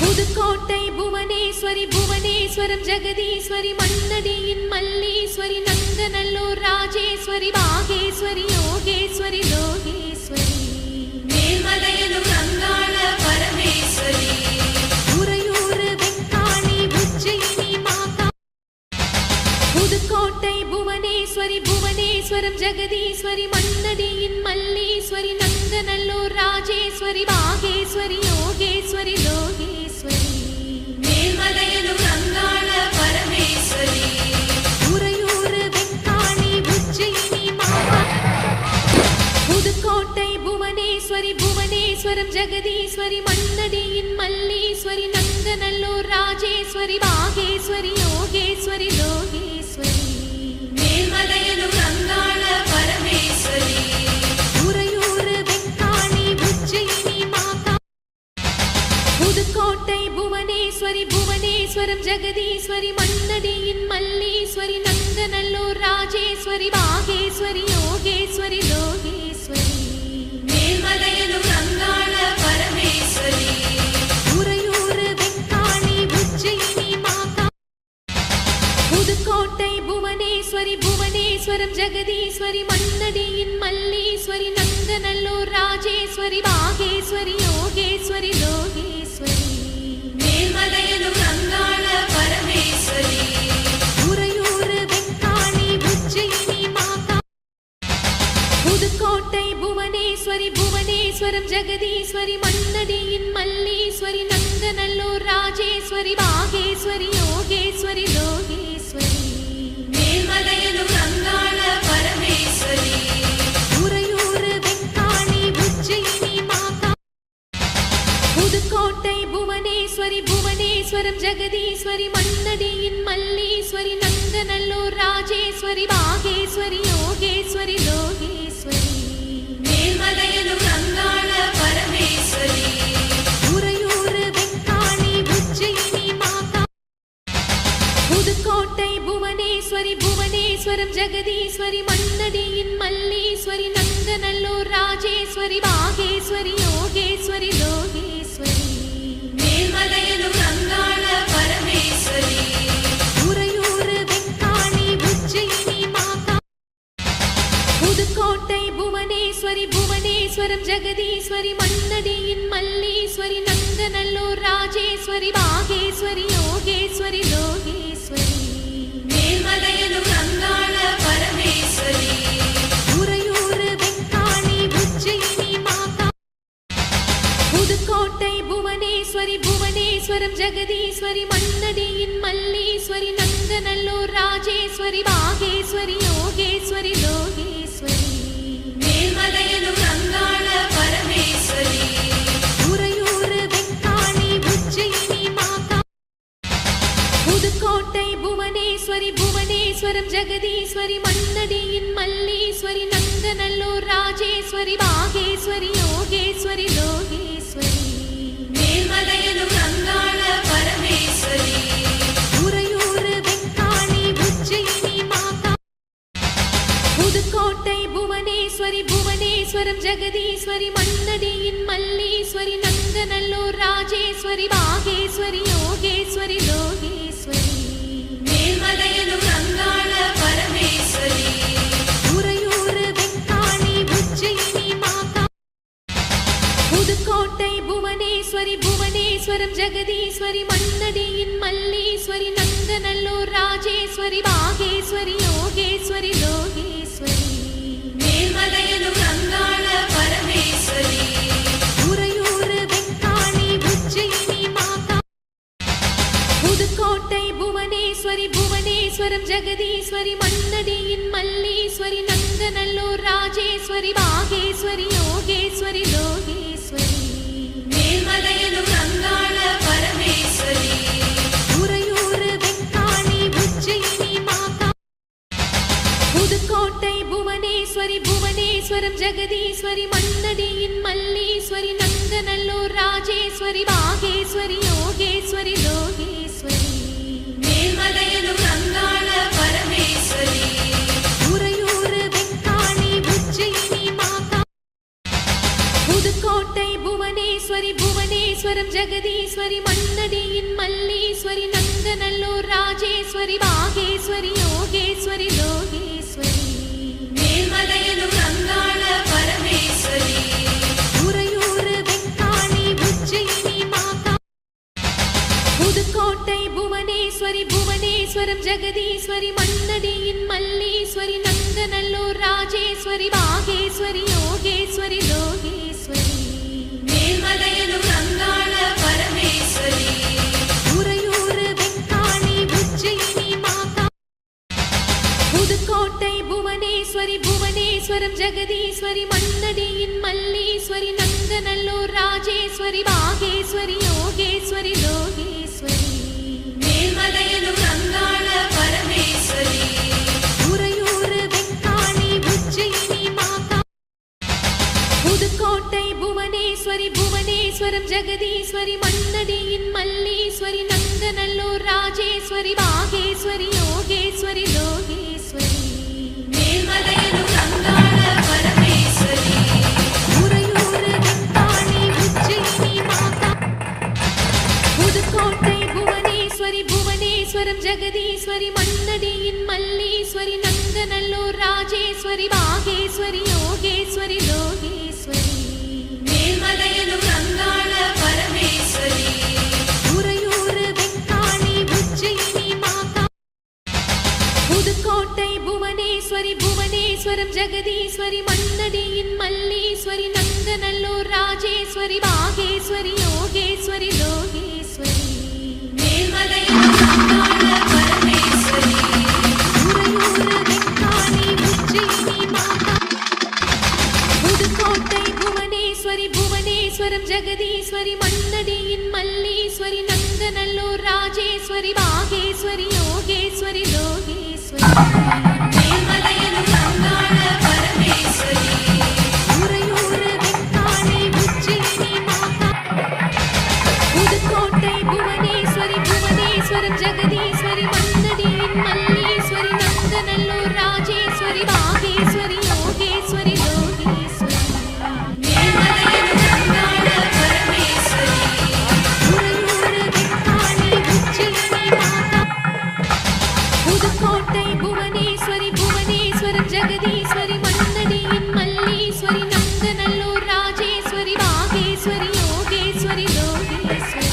Pudukkottai Bhuvaneswari Puvaneswaram Jagadeeswari மண்ணடியின் Malleswari Nanganallur Rajeswari Bageshwari Yogeswari Lokeswari Melmalayanur Angala Parameswari Uraiyur Vekkali Ujjayini Maachah Pudukkottai Bhuvaneswari Puvaneswaram Jagadeeswari மண்ணடியின் Malleswari Nanganallur Rajeswari Bageshwari Yogeswari Lokeswari Melmalayanur Angala Parameswari Uraiyur Vekkali Ujjayini Maachah Pudukkottai Bhuvaneswari Puvaneswaram Jagadeeswari மண்ணடியின் Malleswari Nanganallur Rajeswari Bageshwari Yogeswari Lokeswari Melmalayanur Angala Parameswari Uraiyur Vekkali Ujjayini Maachah Pudukkottai Bhuvaneswari Puvaneswaram Jagadeeswari மண்ணடியின் Malleswari Nanganallur Rajeswari Bageshwari Yogeswari Lokeswari Melmalayanur Angala Parameswari Uraiyur Vekkali Ujjayini Maachah Pudukkottai Bhuvaneswari Puvaneswaram Jagadeeswari மண்ணடியின் Malleswari Nanganallur Rajeswari Bageshwari Yogeswari Lokeswari Melmalayanur Angala Parameswari Uraiyur Vekkali Ujjayini Maachah Pudukkottai Bhuvaneswari Puvaneswaram Jagadeeswari மண்ணடியின் Malleswari Nanganallur Rajeswari Bageshwari Yogeswari Lokeswari Melmalayanur Angala Parameswari Uraiyur Vekkali Ujjayini Maachah Pudukkottai Bhuvaneswari Puvaneswaram Jagadeeswari மண்ணடியின் Malleswari Nanganallur Rajeswari Bageshwari Yogeswari Lokeswari Melmalayanur Angala Parameswari Uraiyur Vekkali Ujjayini Maachah Pudukkottai Bhuvaneswari Puvaneswaram Jagadeeswari மண்ணடியின் Malleswari Nanganallur Rajeswari Bageshwari Yogeswari Lokeswari Melmalayanur Angala Parameswari Uraiyur Vekkali Ujjayini Maachah Pudukkottai Bhuvaneswari Puvaneswaram Jagadeeswari மண்ணடியின் Malleswari Nanganallur Rajeswari Bageshwari Yogeswari Lokeswari Melmalayanur Angala Parameswari Uraiyur Vekkali Ujjayini Maachah Pudukkottai Bhuvaneswari Puvaneswaram Jagadeeswari மண்ணடியின் Malleswari Nanganallur Rajeswari Bageshwari Yogeswari Lokeswari Melmalayanur Angala Parameswari Uraiyur Vekkali Ujjayini Maachah Pudukkottai Bhuvaneswari Puvaneswaram Jagadeeswari மண்ணடியின் Malleswari Nanganallur Rajeswari Bageshwari Yogeswari Lokeswari Melmalayanur Angala Parameswari Uraiyur Vekkali Ujjayini Maachah Pudukkottai Bhuvaneswari Puvaneswaram Jagadeeswari மண்ணடியின் Malleswari Nanganallur Rajeswari Bageshwari Yogeswari Lokeswari Melmalayanur Angala Parameswari Uraiyur Vekkali Ujjayini Maachah Pudukkottai Bhuvaneswari Puvaneswaram Jagadeeswari மண்ணடியின் Malleswari Nanganallur Rajeswari Bageshwari Yogeswari Lokeswari Melmalayanur Angala Parameswari Uraiyur Vekkali Ujjayini Maachah Pudukkottai Bhuvaneswari Puvaneswaram Jagadeeswari மண்ணடியின் Malleswari Nanganallur Rajeswari Bageshwari Yogeswari Lokeswari Melmalayanur Angala Parameswari Uraiyur Vekkali Ujjayini Maachah Pudukkottai Bhuvaneswari Puvaneswaram Jagadeeswari மண்ணடியின் Malleswari Nanganallur Rajeswari Bageshwari Yogeswari Lokeswari Melmalayanur Angala Parameswari Uraiyur Vekkali Ujjayini Maachah Pudukkottai Bhuvaneswari Puvaneswaram Jagadeeswari Jagadeeswari மண்ணடியின் Malleswari Nanganallur Rajeswari Bageshwari Yogeswari Lokeswari Melmalayanur Angala Parameswari Uraiyur Vekkali Ujjayini Maachah Pudukkottai Bhuvaneswari Puvaneswaram Jagadeeswari மண்ணடியின் Malleswari Nanganallur Rajeswari Bageshwari Yogeswari Lokeswari Melmalayanur Angala Parameswari Uraiyur Vekkali Ujjayini Maachah Pudukkottai Bhuvaneswari Puvaneswaram Jagadeeswari மண்ணடியின் Malleswari Nanganallur Rajeswari Bageshwari Yogeswari Lokeswari Melmalayanur Angala Parameswari Uraiyur Vekkali Ujjayini Maachah Pudukkottai Bhuvaneswari Puvaneswaram Jagadeeswari மண்ணடியின் Malleswari Nanganallur Rajeswari Bageshwari Yogeswari Lokeswari Melmalayanur Angala Parameswari Uraiyur Vekkali Ujjayini Maachah Pudukkottai Bhuvaneswari Puvaneswaram Jagadeeswari மண்ணடியின் Malleswari Nanganallur Rajeswari Bageshwari Yogeswari Lokeswari Melmalayanur Angala Parameswari Uraiyur Vekkali Ujjayini Maachah Pudukkottai Bhuvaneswari Puvaneswaram Jagadeeswari மண்ணடியின் Malleswari Nanganallur Rajeswari Bageshwari Yogeswari Lokeswari Melmalayanur Angala Parameswari Uraiyur Vekkali Ujjayini Maachah Pudukkottai Bhuvaneswari Puvaneswaram Jagadeeswari மண்ணடியின் Malleswari Nanganallur Rajeswari Bageshwari Yogeswari Lokeswari Melmalayanur Angala Parameswari Uraiyur Vekkali Ujjayini Maachah Pudukkottai Bhuvaneswari Puvaneswaram Jagadeeswari மண்ணடியின் Malleswari Nanganallur Rajeswari Bageshwari Yogeswari Lokeswari Melmalayanur Angala Parameswari Uraiyur Vekkali Ujjayini Maachah Pudukkottai Bhuvaneswari Puvaneswaram Jagadeeswari மண்ணடியின் Malleswari Nanganallur Rajeswari Bageshwari Yogeswari Lokeswari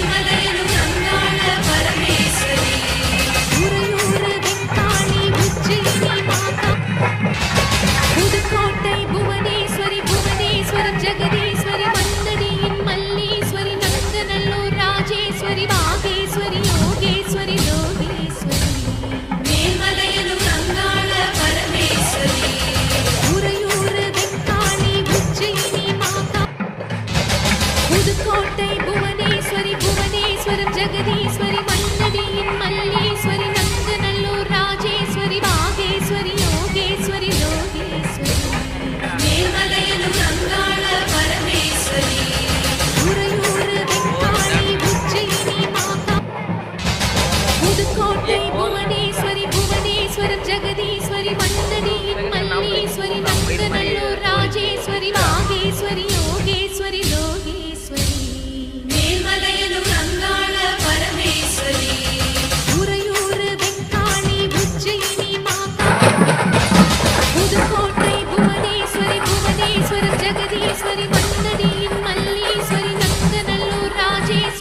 Melmalayanur Angala Parameswari Uraiyur Vekkali Ujjayini Maachah Pudukkottai Bhuvaneswari Puvaneswaram Jagadeeswari மண்ணடியின் Malleswari Nanganallur Rajeswari Bageshwari Yogeswari Lokeswari Melmalayanur Angala Parameswari Uraiyur Vekkali Ujjayini Maachah Pudukkottai Bhuvaneswari Puvaneswaram Jagadeeswari மண்ணடியின் Malleswari Nanganallur Rajeswari Bageshwari Yogeswari Lokeswari